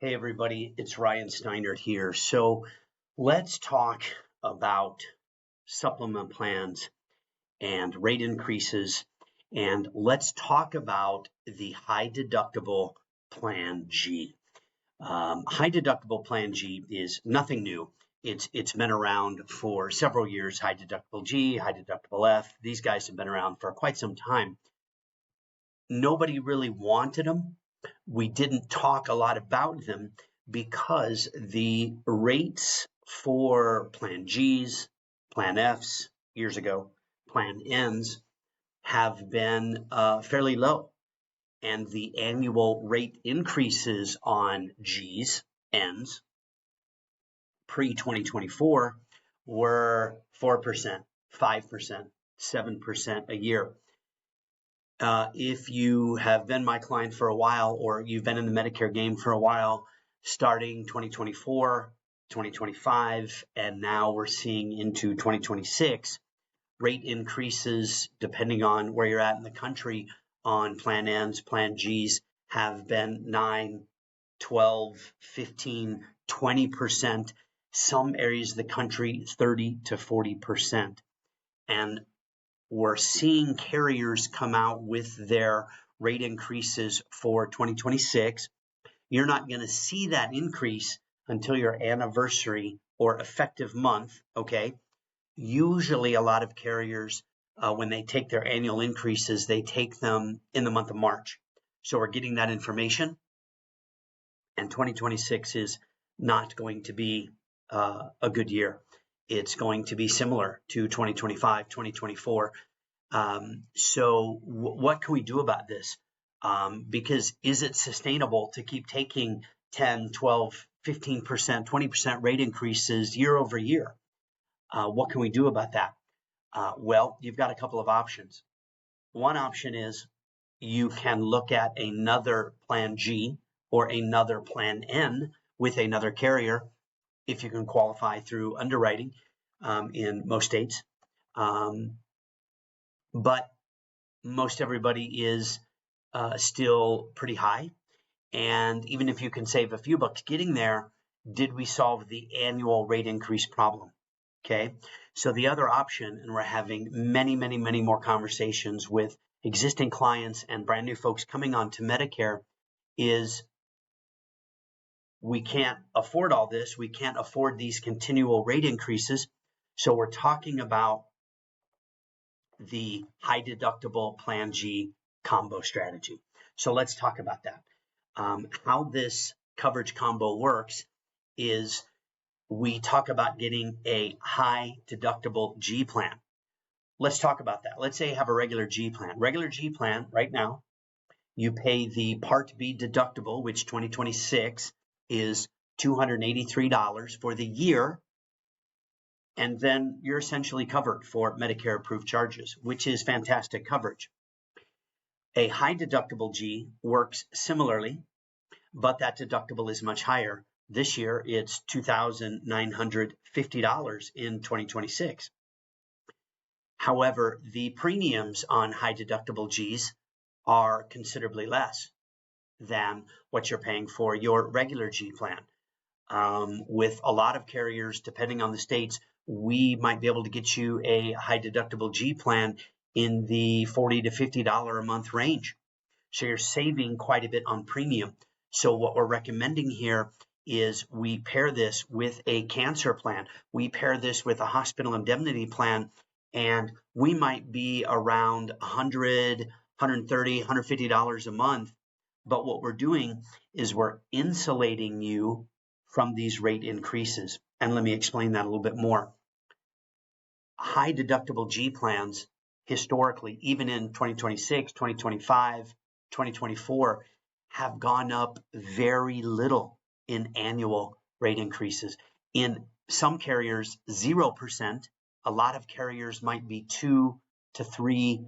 Hey everybody, it's Ryan Steiner here. So let's talk about supplement plans and rate increases, and let's talk about the high deductible Plan G. High deductible Plan G is nothing new. It's been around for several years. High deductible G, high deductible F. These guys have been around for quite some time. Nobody really wanted them. We didn't talk a lot about them because the rates for Plan Gs, Plan Fs years ago, Plan Ns have been fairly low. And the annual rate increases on Gs, Ns, pre-2024 were 4%, 5%, 7% a year. If you have been my client for a while, or you've been in the Medicare game for a while, starting 2024, 2025, and now we're seeing into 2026, rate increases, depending on where you're at in the country, on Plan Ns, Plan Gs, have been 9, 12, 15, 20%, some areas of the country 30 to 40%. And we're seeing carriers come out with their rate increases for 2026. You're not going to see that increase until your anniversary or effective month, okay? Usually a lot of carriers, when they take their annual increases, they take them in the month of March. So we're getting that information, and 2026 is not going to be a good year. It's going to be similar to 2025, 2024. So what can we do about this? Because is it sustainable to keep taking 10, 12, 15%, 20% rate increases year over year? What can we do about that? Well, you've got a couple of options. One option is you can look at another Plan G or another Plan N with another carrier if you can qualify through underwriting in most states. But most everybody is still pretty high. And even if you can save a few bucks getting there, did we solve the annual rate increase problem? Okay. So the other option, and we're having many, many, many more conversations with existing clients and brand new folks coming on to Medicare, is we can't afford all this. We can't afford these continual rate increases. So we're talking about the high deductible Plan G combo strategy. So let's talk about that. How this coverage combo works is we talk about getting a high deductible G plan. Let's talk about that. Let's say you have a regular G plan. Regular G plan right now, you pay the Part B deductible, which 2026 is $283 for the year. And then you're essentially covered for Medicare approved charges, which is fantastic coverage. A high deductible G works similarly, but that deductible is much higher. This year, it's $2,950 in 2026. However, the premiums on high deductible Gs are considerably less than what you're paying for your regular G plan. With a lot of carriers, depending on the states, we might be able to get you a high deductible G plan in the $40 to $50 a month range. So you're saving quite a bit on premium. So what we're recommending here is we pair this with a cancer plan. We pair this with a hospital indemnity plan, and we might be around $100, $130, $150 a month. But what we're doing is we're insulating you from these rate increases. And let me explain that a little bit more. High deductible G plans, historically, even in 2026, 2025, 2024, have gone up very little in annual rate increases. In some carriers, 0%. A lot of carriers might be 2 to 3,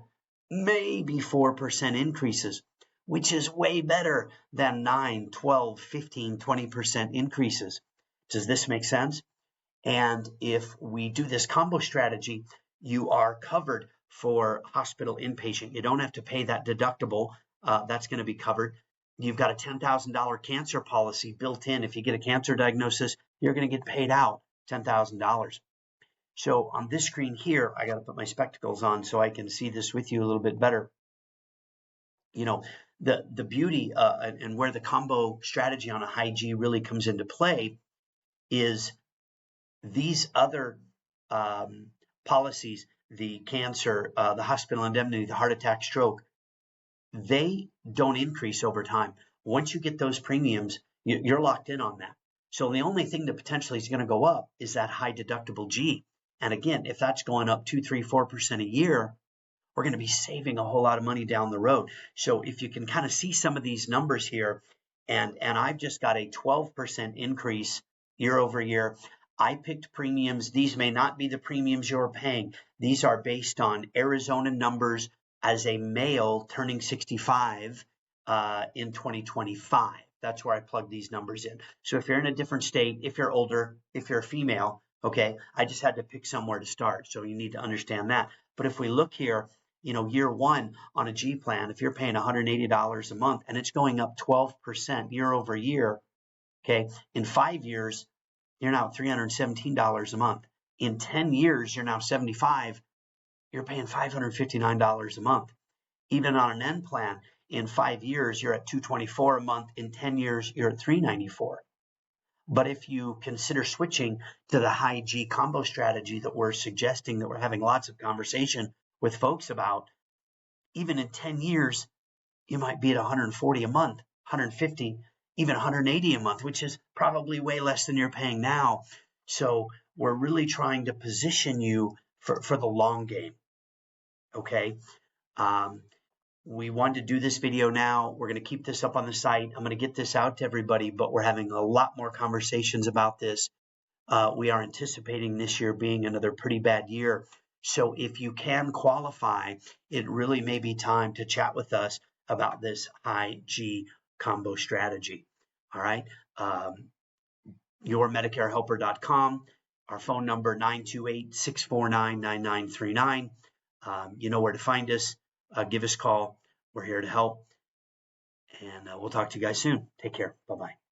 maybe 4% increases, which is way better than 9, 12, 15, 20% increases. Does this make sense? And if we do this combo strategy, you are covered for hospital inpatient. You don't have to pay that deductible. That's going to be covered. You've got a $10,000 cancer policy built in. If you get a cancer diagnosis, you're going to get paid out $10,000. So on this screen here, I got to put my spectacles on so I can see this with you a little bit better. You know, the beauty and where the combo strategy on a high G really comes into play is these other policies, the cancer, the hospital indemnity, the heart attack, stroke, they don't increase over time. Once you get those premiums, you're locked in on that. So the only thing that potentially is going to go up is that high deductible G. And again, if that's going up 2, 3, 4% a year, we're going to be saving a whole lot of money down the road. So if you can kind of see some of these numbers here, and I've just got a 12% increase year over year. I picked premiums. These may not be the premiums you're paying. These are based on Arizona numbers as a male turning 65 in 2025. That's where I plug these numbers in. So if you're in a different state, if you're older, if you're a female, okay, I just had to pick somewhere to start. So you need to understand that. But if we look here, you know, year one on a G plan, if you're paying $180 a month and it's going up 12% year over year, okay, in 5 years, you're now $317 a month. In 10 years, you're now 75. You're paying $559 a month. Even on an N plan, in 5 years, you're at $224 a month. In 10 years, you're at $394. But if you consider switching to the high G combo strategy that we're suggesting, that we're having lots of conversation with folks about, even in 10 years, you might be at 140 a month, 150, even 180 a month, which is probably way less than you're paying now. So we're really trying to position you for the long game. Okay. We wanted to do this video now. We're going to keep this up on the site. I'm going to get this out to everybody, but we're having a lot more conversations about this. We are anticipating this year being another pretty bad year. So if you can qualify, it really may be time to chat with us about this high G combo strategy. All right. YourMedicareHelper.com. Our phone number 928-649-9939. You know where to find us. Give us a call. We're here to help. And we'll talk to you guys soon. Take care. Bye-bye.